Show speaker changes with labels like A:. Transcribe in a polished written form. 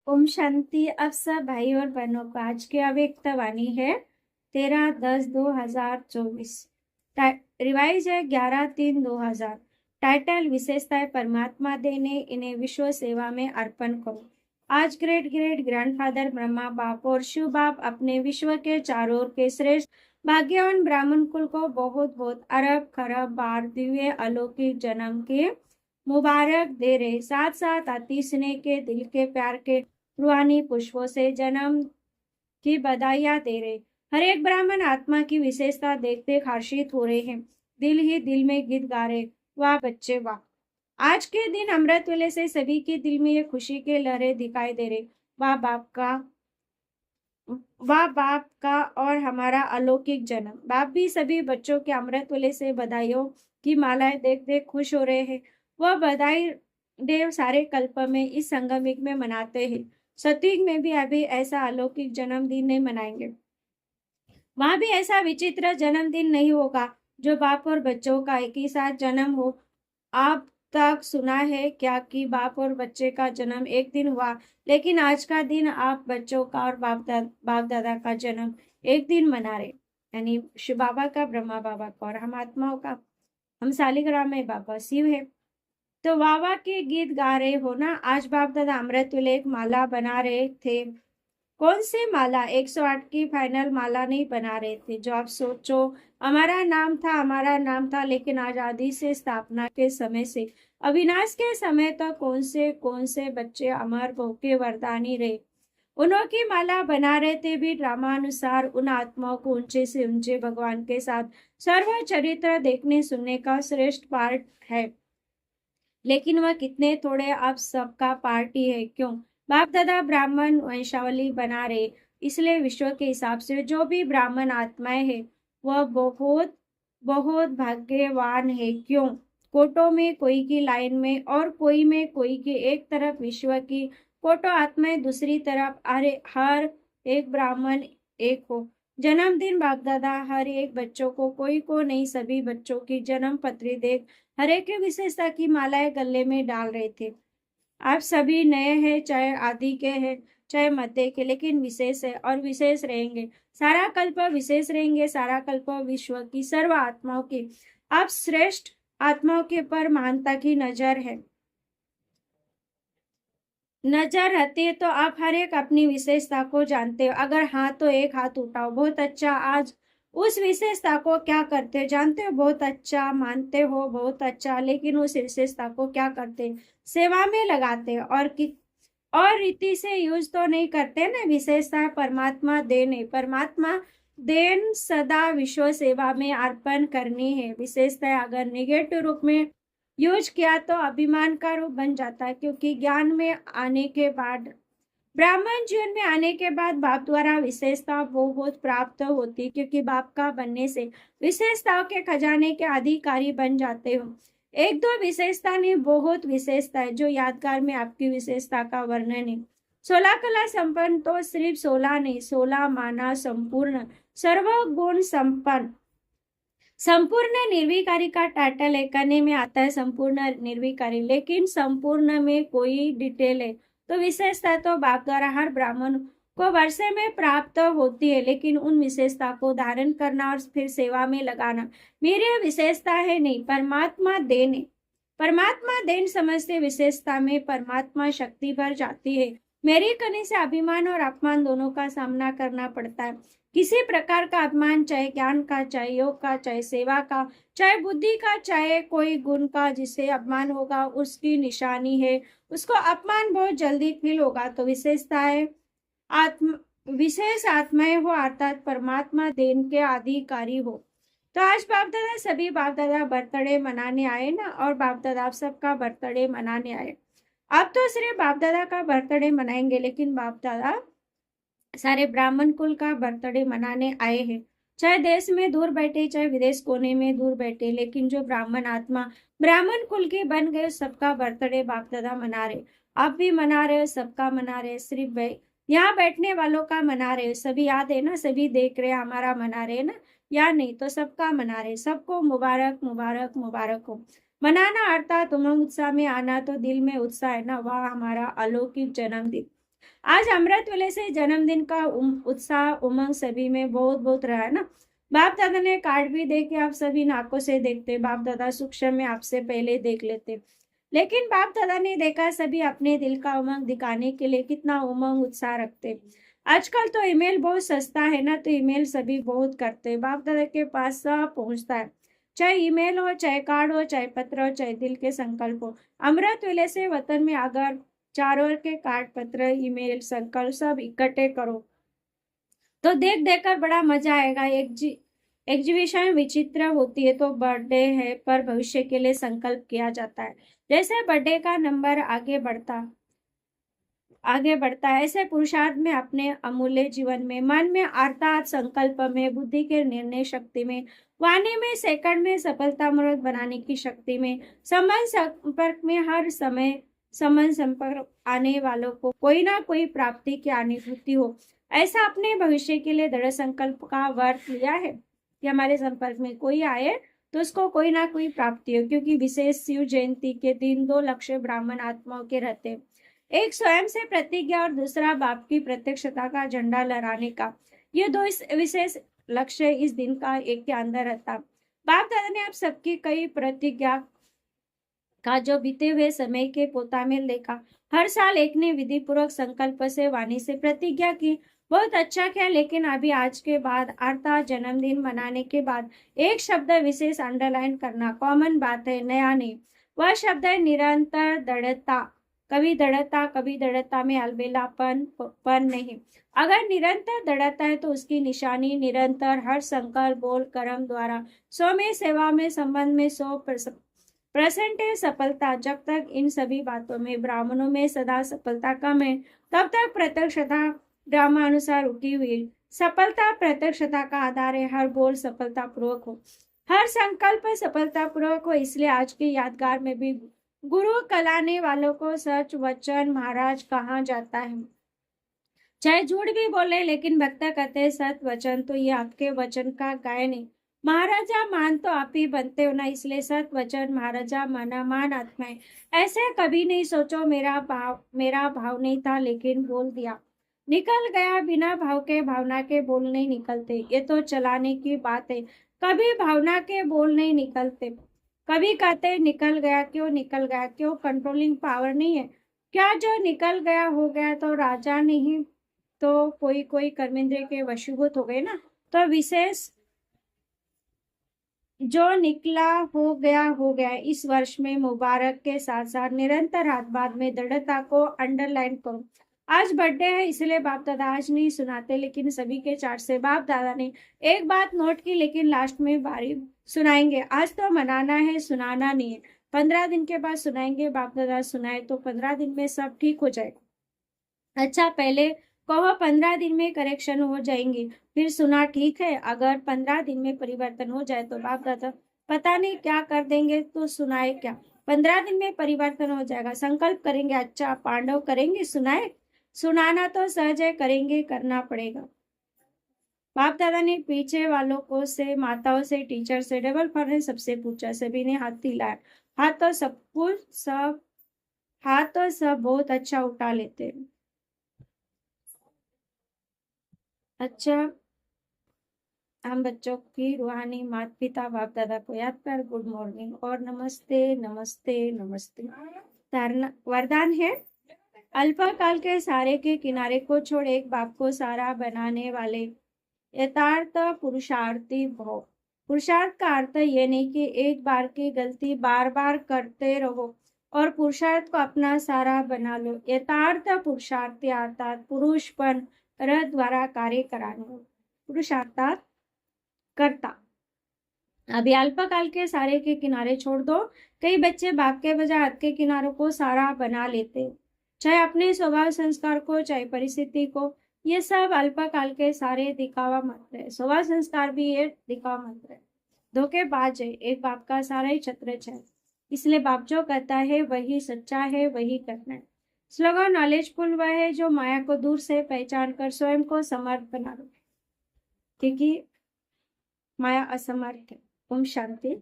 A: ओम शांति। अब सब भाई और बहनों को आज की अव्यक्त वाणी है 13/10/2024। रिवाइज है 11/3/2000। टाइटल विशेषताएं परमात्मा देने, इन्हें विश्व सेवा में अर्पण करो। आज ग्रेट ग्रेट ग्रैंडफादर ब्रह्मा बाप और शिव बाप अपने विश्व के चारों ओर के श्रेष्ठ भाग्यवान ब्राह्मण कुल को बहुत बहुत अरब खरब बार दिव्य अलौकिक जन्म के मुबारक दे रहे, साथ साथ अति स्नेह के दिल के प्यार के रूहानी पुष्पों से जन्म की बधाइयां दे रहे। हर एक ब्राह्मण आत्मा की विशेषता देख देख हर्षित हो रहे हैं, दिल ही दिल में गीत गा रहे, वाह बच्चे वाह। आज के दिन अमृत वेले से सभी के दिल में ये खुशी के लहरें दिखाई दे रही। वाह बाप का, वाह बाप का और हमारा अलौकिक जन्म। बाप भी सभी बच्चों के अमृत वेले से बधाइयों की मालाएं देख देख खुश हो रहे हैं। वह बधाई देव सारे कल्प में इस संगमिक में मनाते हैं। सतयुग में भी अभी ऐसा अलौकिक जन्मदिन नहीं मनाएंगे। वहां भी ऐसा विचित्र जन्मदिन नहीं होगा जो बाप और बच्चों का एक ही साथ जन्म हो। आप तक सुना है क्या कि बाप और बच्चे का जन्म एक दिन हुआ, लेकिन आज का दिन आप बच्चों का और बाप दादा का जन्म एक दिन मना रहे, यानी शिव बाबा का, ब्रह्मा बाबा का और हम आत्माओं का। हम शालिग्राम में बाबा शिव है, तो बाबा के गीत गा रहे हो ना। आज बाप दादा अमृत वेले एक माला बना रहे थे। कौन सी माला? 108 की फाइनल माला नहीं बना रहे थे। जो आप सोचो, हमारा नाम था, लेकिन आजादी से स्थापना के समय से अविनाश के समय तक कौन से बच्चे अमर भोके वरदानी रहे, उन्हों की माला बना रहे थे। भी ड्रामानुसार उन आत्माओं को ऊंचे से ऊंचे भगवान के साथ सर्व चरित्र देखने सुनने का श्रेष्ठ पार्ट है, लेकिन वह कितने थोड़े अब सबका पार्टी है। क्यों? बाप दादा ब्राह्मण वंशावली बना रहे, इसलिए विश्व के हिसाब से जो भी ब्राह्मण आत्माएं हैं वह बहुत बहुत भाग्यवान है। क्यों? कोटों में कोई की लाइन में और कोई में कोई की एक तरफ विश्व की कोटो आत्माएं दूसरी तरफ। अरे हर एक ब्राह्मण एक हो। जन्मदिन बाप दादा हर एक बच्चों को, कोई को नहीं, सभी बच्चों की जन्म पत्री देख हर एक की विशेषता की मालाएं गले में डाल रहे थे। आप सभी नए हैं, चाहे आदि के हैं चाहे मध्य के, लेकिन विशेष है और विशेष रहेंगे। सारा कल्प विशेष रहेंगे, सारा कल्प विश्व की सर्व आत्माओं की, आप श्रेष्ठ आत्माओं के पर महानता की नजर है, नजर रहती है। तो आप हर एक अपनी विशेषता को जानते हो। अगर हाँ तो एक हाथ उठाओ। बहुत अच्छा। आज उस विशेषता को क्या करते हो जानते हो? बहुत अच्छा मानते हो, बहुत अच्छा, लेकिन उस विशेषता को क्या करते? सेवा में लगाते हो और रीति से यूज तो नहीं करते ना। विशेषता परमात्मा देन है, परमात्मा देन सदा विश्व सेवा में अर्पण करनी है। विशेषता अगर निगेटिव रूप में यूज किया तो अभिमान का रूप बन जाता है, क्योंकि ज्ञान में आने के बाद, ब्राह्मण जीवन में आने के बाद बाप द्वारा विशेषता बहुत प्राप्त होती, क्योंकि बाप का बनने से विशेषताओं के खजाने के अधिकारी बन जाते हो। एक दो विशेषता नहीं, बहुत विशेषता है जो यादगार में आपकी विशेषता का वर्णन है। 16 कला संपन्न तो सिर्फ 16 नहीं, 16 माना संपूर्ण सर्व गुण संपन्न। संपूर्ण निर्विकारी का टाइटल है, करने में आता है संपूर्ण निर्विकारी, लेकिन संपूर्ण में कोई डिटेल है तो विशेषता तो बाप द्वारा हर ब्राह्मण को वर्षे में प्राप्त होती है, लेकिन उन विशेषता को धारण करना और फिर सेवा में लगाना मेरी विशेषता है नहीं, परमात्मा देन है। परमात्मा देन समझते विशेषता में परमात्मा शक्ति भर जाती है। मेरी करने से अभिमान और अपमान दोनों का सामना करना पड़ता है। किसी प्रकार का अपमान, चाहे ज्ञान का, चाहे योग का, चाहे सेवा का, चाहे बुद्धि का, चाहे कोई गुण का, जिससे अपमान होगा उसकी निशानी है, उसको अपमान बहुत जल्दी फील होगा। तो विशेषता है विशेष आत्माएं हो, अर्थात परमात्मा देन के अधिकारी हो। तो आज बाप दादा सभी बाप दादा बर्थडे मनाने आए ना, और बाप दादा आप सबका बर्थडे मनाने आए। अब तो सिर्फ बाप दादा का बर्थडे मनाएंगे, लेकिन बाप दादा सारे ब्राह्मण कुल का बर्थडे मनाने आए हैं। चाहे देश में दूर बैठे, चाहे विदेश कोने में दूर बैठे, लेकिन जो ब्राह्मण आत्मा ब्राह्मण कुल के बन गए सबका बर्थडे बाप दादा मना रहे। आप भी मना रहे हो, सबका मना रहे, सिर्फ यहाँ बैठने वालों का मना रहे। सभी याद है ना, सभी देख रहे हमारा मना रहे ना, या नहीं? तो सबका मना रहे, सबको मुबारक मुबारक मुबारक हो। मनाना अर्थात उमंग उत्साह में आना, तो दिल में उत्साह है ना, वह हमारा अलौकिक जन्मदिन। आज अमृत वेले से जन्मदिन का उत्साह उमंग सभी में बहुत बहुत रहा है ना। बाप दादा ने कार्ड भी दे के आप सभी नाकों से देखते, बाप दादा सूक्ष्म में आपसे पहले देख लेते। लेकिन बाप दादा ने देखा सभी अपने दिल का उमंग दिखाने के लिए कितना उमंग उत्साह रखते। आजकल तो ईमेल बहुत सस्ता है ना, तो ईमेल सभी बहुत करते। बाप दादा के पास सब पहुंचता है, चाहे ईमेल हो, चाहे कार्ड हो, चाहे पत्र हो, चाहे दिल के संकल्प हो। अमृत वेले से वतन में अगर चारों के कार्ड, पत्र, ईमेल, संकल्प सब इकट्ठे करो तो देख देख कर बड़ा मजा आएगा। एग्जीबिशन विचित्र होती है तो बर्थडे है पर भविष्य के लिए संकल्प किया जाता है। जैसे बर्थडे का नंबर आगे बढ़ता है, ऐसे पुरुषार्थ में, अपने अमूल्य जीवन में, मन में, अर्थात संकल्प में, बुद्धि के निर्णय शक्ति में, वाणी में, सेकंड में, सफलता मूर्त बनाने की शक्ति में, संबंध संपर्क में, हर समय संबंध संपर्क आने वालों को कोई ना कोई प्राप्ति की अनुभूति हो, ऐसा अपने भविष्य के लिए दृढ़ संकल्प का वर्त लिया है कि हमारे संपर्क में कोई आए तो उसको कोई ना कोई प्राप्ति हो। क्योंकि विशेष शिव जयंती के दिन दो लक्ष्य ब्राह्मण आत्माओं के रहते हैं, एक स्वयं से प्रतिज्ञा और दूसरा बाप की प्रत्यक्षता का झंडा लहराने का। ये दो विशेष लक्ष्य इस दिन का एक के अंदर रहता। बाप दादा ने आप सबकी कई प्रतिज्ञा का जो बीते हुए समय के पोता में देखा। हर साल एक ने विधि पूर्वक संकल्प से, वाणी से प्रतिज्ञा की, बहुत अच्छा किया। लेकिन अभी आज के बाद अर्थात जन्मदिन मनाने के बाद एक शब्द विशेष अंडरलाइन करना कॉमन बात है, नया नहीं। वह शब्द है निरंतर दृढ़ता। कभी दृढ़ता में अलबेलापन पर नहीं। अगर निरंतर दृढ़ता है तो उसकी निशानी निरंतर हर संकल्प, बोल, कर्म द्वारा स्व में, सेवा में, संबंध में 100% है सफलता। जब तक इन सभी बातों में ब्राह्मणों में सदा सफलता कम है, तब तक प्रत्यक्षता ब्रह्मानुसार रुकी हुई। सफलता प्रत्यक्षता का आधार है। हर बोल सफलता पूर्वक हो, हर संकल्प सफलता पूर्वक हो। इसलिए आज के यादगार में भी गुरु कलाने वालों को सच वचन महाराज कहा जाता है। चाहे झूठ भी बोले लेकिन भक्त कहते सत वचन, तो ये आपके वचन का गायन है। महाराजा मान तो आप ही बनते हो ना, इसलिए सत वचन महाराजा माना, मान आत्माएं। ऐसे कभी नहीं सोचो मेरा भाव नहीं था लेकिन बोल दिया, निकल गया। बिना भाव के भावना के बोल नहीं निकलते, ये तो चलाने की बात है। कभी भावना के बोल नहीं निकलते। कभी कहते निकल गया, क्यों निकल गया, क्यों कंट्रोलिंग पावर नहीं है क्या? जो निकल गया हो गया तो राजा नहीं तो कोई कर्मेंद्र के वशीभूत हो गए ना। तो विशेष जो निकला हो गया। इस वर्ष में मुबारक के साथ साथ निरंतर हाथ बाद में दृढ़ता को अंडरलाइन करो। आज बर्थडे है इसलिए बाप दादा आज नहीं सुनाते, लेकिन सभी के चार्ट से बाप दादा ने एक बात नोट की, लेकिन लास्ट में बारी सुनाएंगे। आज तो मनाना है, सुनाना नहीं है। 15 दिन के बाद सुनाएंगे। बाप दादा सुनाए तो 15 दिन में सब ठीक हो जाएगा। अच्छा, पहले कहो 15 दिन में करेक्शन हो जाएंगे, फिर सुना ठीक है। अगर 15 दिन में परिवर्तन हो जाए तो बाप दादा पता नहीं क्या कर देंगे, तो सुनाए क्या। 15 दिन में परिवर्तन हो जाएगा, संकल्प करेंगे, अच्छा पांडव करेंगे, सुनाए। सुनाना तो सहज है, करेंगे, करना पड़ेगा। बाप दादा ने पीछे वालों को से, माताओं से, टीचर से, डबल फॉर ने सबसे पूछा, सभी ने हाथ हिलाया। हाथ तो सब बहुत अच्छा उठा लेते। अच्छा, हम बच्चों की रूहानी माता पिता बाप दादा को याद कर गुड मॉर्निंग और नमस्ते नमस्ते नमस्ते। धारणा वरदान है, अल्पकाल के सारे के किनारे को छोड़ एक बाप को सारा बनाने वाले यथार्थ पुरुषार्थी भव। पुरुषार्थ का अर्थ ये नहीं कि एक बार की गलती बार बार करते रहो और पुरुषार्थ को अपना सारा बना लो। यथार्थ पुरुषार्थी अर्थात पुरुषपन रथ द्वारा कार्य कराने, पुरुषार्थात करता। अभी अल्पकाल के सारे के किनारे छोड़ दो। कई बच्चे बाप के बजाय हाथ के किनारों को सारा बना लेते, चाहे अपने स्वभाव संस्कार को, चाहे परिस्थिति को। ये सब अल्पकाल के सारे दिखावा मात्र है। स्वभाव संस्कार भी ये दिखावा मात्र है, धोखेबाज है। एक बाप का सारा ही छत्र है, इसलिए बाप जो कहता है वही सच्चा है, वही करना है। स्लोगन, नॉलेजफुल वह है जो माया को दूर से पहचान कर स्वयं को समर्थ बना लो, क्योंकि माया असमर्थ है। ओम शांति।